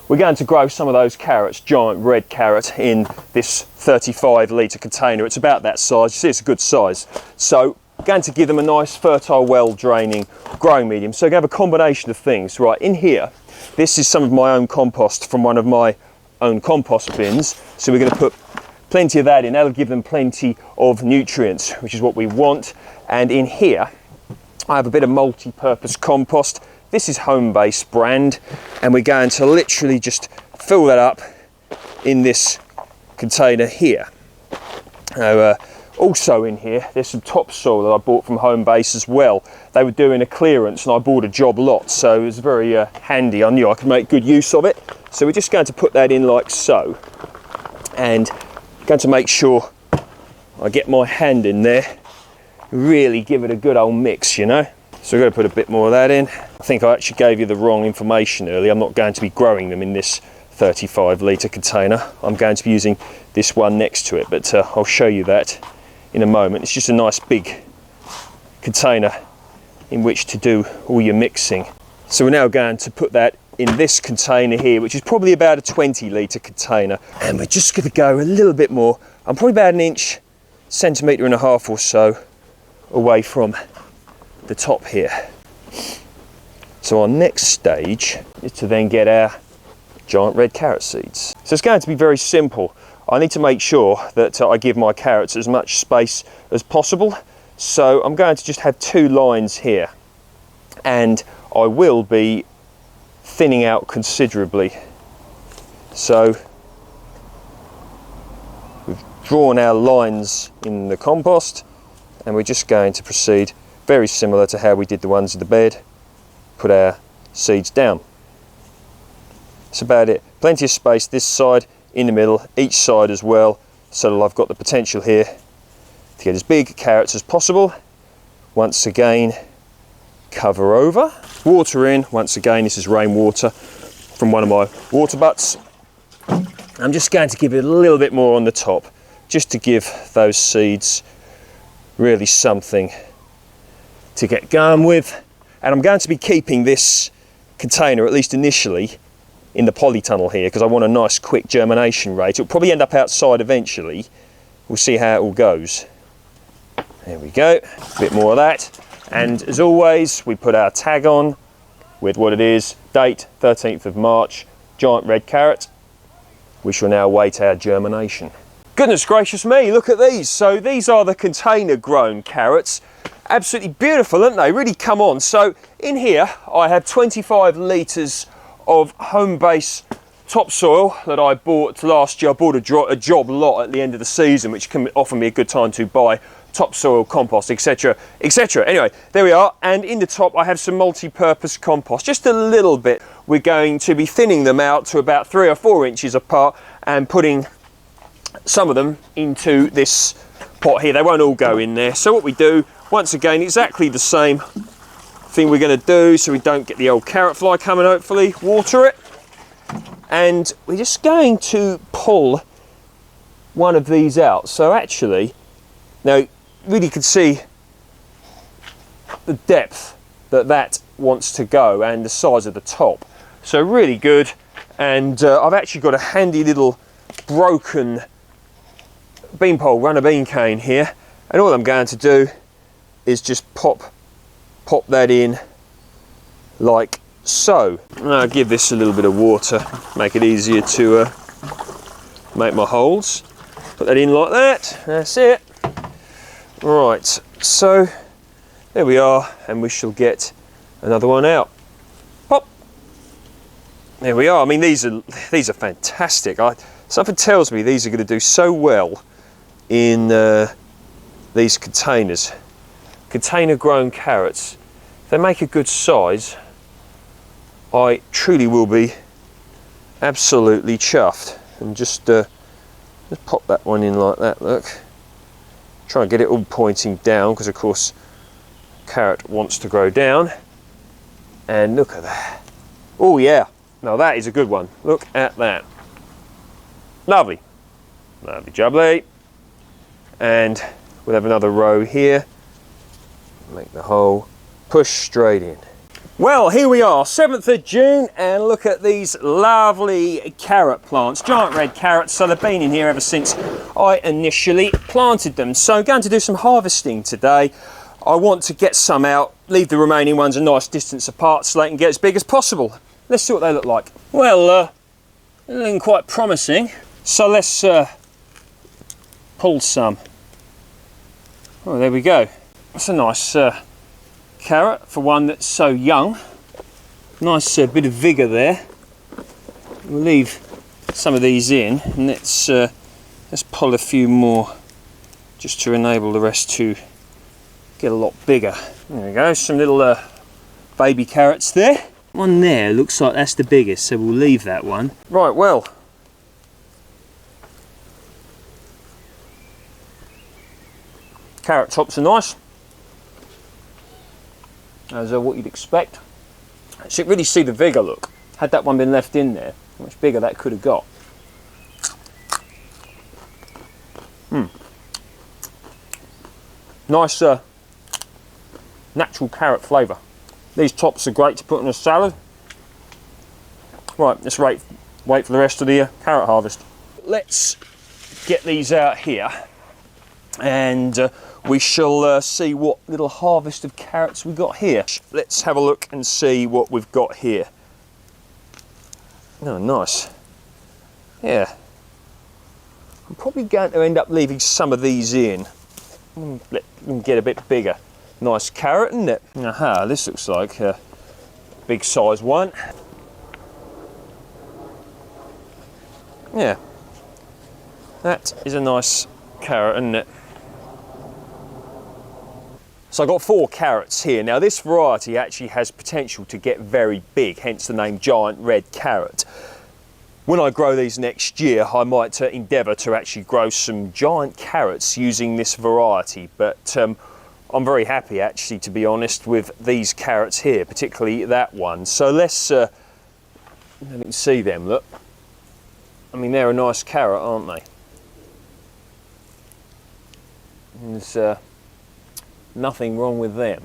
we're going to grow some of those carrots, giant red carrot, in this 35-litre container. It's about that size. You see, it's a good size. So going to give them a nice fertile, well draining growing medium. So we're going to have a combination of things. Right, in here, this is some of my own compost from one of my own compost bins. So we're going to put plenty of that in. That'll give them plenty of nutrients, which is what we want. And in here, I have a bit of multi-purpose compost. This is Home-Base brand, and we're going to literally just fill that up in this container here. Now, also in here, there's some topsoil that I bought from Home-Base as well. They were doing a clearance and I bought a job lot, so it was very handy. I knew I could make good use of it. So we're just going to put that in like so. And going to make sure I get my hand in there, really give it a good old mix, you know. So we're going to put a bit more of that in. I think I actually gave you the wrong information earlier. I'm not going to be growing them in this 35-litre container. I'm going to be using this one next to it, but I'll show you that in a moment. It's just a nice big container in which to do all your mixing. So we're now going to put that in this container here, which is probably about a 20-litre container, and we're just going to go a little bit more. I'm probably about an inch, centimetre and a half or so away from the top here. So our next stage is to then get our giant red carrot seeds. So it's going to be very simple. I need to make sure that I give my carrots as much space as possible. So I'm going to just have 2 lines here, and I will be thinning out considerably. So we've drawn our lines in the compost, and we're just going to proceed very similar to how we did the ones in the bed. Put our seeds down. That's about it. Plenty of space this side, in the middle, each side as well, so that I've got the potential here to get as big carrots as possible. Once again, cover over, water in. Once again, this is rainwater from one of my water butts. I'm just going to give it a little bit more on the top, just to give those seeds really something to get going with. And I'm going to be keeping this container, at least initially, in the polytunnel here, because I want a nice quick germination rate. It'll probably end up outside eventually. We'll see how it all goes. There we go, a bit more of that. And as always, we put our tag on with what it is, date 13th of March, giant red carrot. We shall now await our germination. Goodness gracious me, look at these. So these are the container grown carrots. Absolutely beautiful, aren't they? Really come on. So in here, I have 25 litres of Home-Base topsoil that I bought last year. I bought a job lot at the end of the season, which can offer me a good time to buy topsoil, compost, etc, etc. Anyway, there we are, and in the top I have some multi-purpose compost, just a little bit. We're going to be thinning them out to about 3 or 4 inches apart and putting some of them into this pot here. They won't all go in there. So what we do, once again, exactly the same thing we're going to do so we don't get the old carrot fly coming, hopefully. Water it, and we're just going to pull one of these out. So actually, now really can see the depth that wants to go and the size of the top. So really good. And I've actually got a handy little broken beanpole runner bean cane here, and all I'm going to do is just pop that in like so. And I'll give this a little bit of water, make it easier to make my holes. Put that in like that, that's it. Right, so there we are, and we shall get another one out. Pop. There we are. I mean, these are fantastic. Something tells me these are going to do so well in these containers. Container grown carrots. If they make a good size, I truly will be absolutely chuffed. And just pop that one in like that, look. Try and get it all pointing down, because of course carrot wants to grow down. And look at that. Oh yeah, now that is a good one. Look at that. Lovely. Lovely jubbly. And we'll have another row here. Make the hole, push straight in. Well, here we are, 7th of June, and look at these lovely carrot plants, giant red carrots. So they've been in here ever since I initially planted them. So I'm going to do some harvesting today. I want to get some out, leave the remaining ones a nice distance apart so they can get as big as possible. Let's see what they look like. Well, they're looking quite promising. So let's pull some. Oh, there we go. That's a nice carrot for one that's so young. Nice bit of vigour there. We'll leave some of these in, and let's pull a few more just to enable the rest to get a lot bigger. There we go, some little baby carrots there. One there looks like that's the biggest, so we'll leave that one. Right, well, carrot tops are nice, as what you'd expect. So you can really see the vigour, look. Had that one been left in there, how much bigger that could have got. Nice natural carrot flavour. These tops are great to put in a salad. Right, let's wait for the rest of the carrot harvest. Let's get these out here, and we shall see what little harvest of carrots we got here. Let's have a look and see what we've got here. Oh, nice. Yeah. I'm probably going to end up leaving some of these in. Let them get a bit bigger. Nice carrot, isn't it? Aha, this looks like a big size one. Yeah. That is a nice carrot, isn't it? So I've got 4 carrots here. Now this variety actually has potential to get very big, hence the name giant red carrot. When I grow these next year, I might endeavour to actually grow some giant carrots using this variety, but I'm very happy actually, to be honest, with these carrots here, particularly that one. So let's, you can see them, look. I mean, they're a nice carrot, aren't they? There's nothing wrong with them.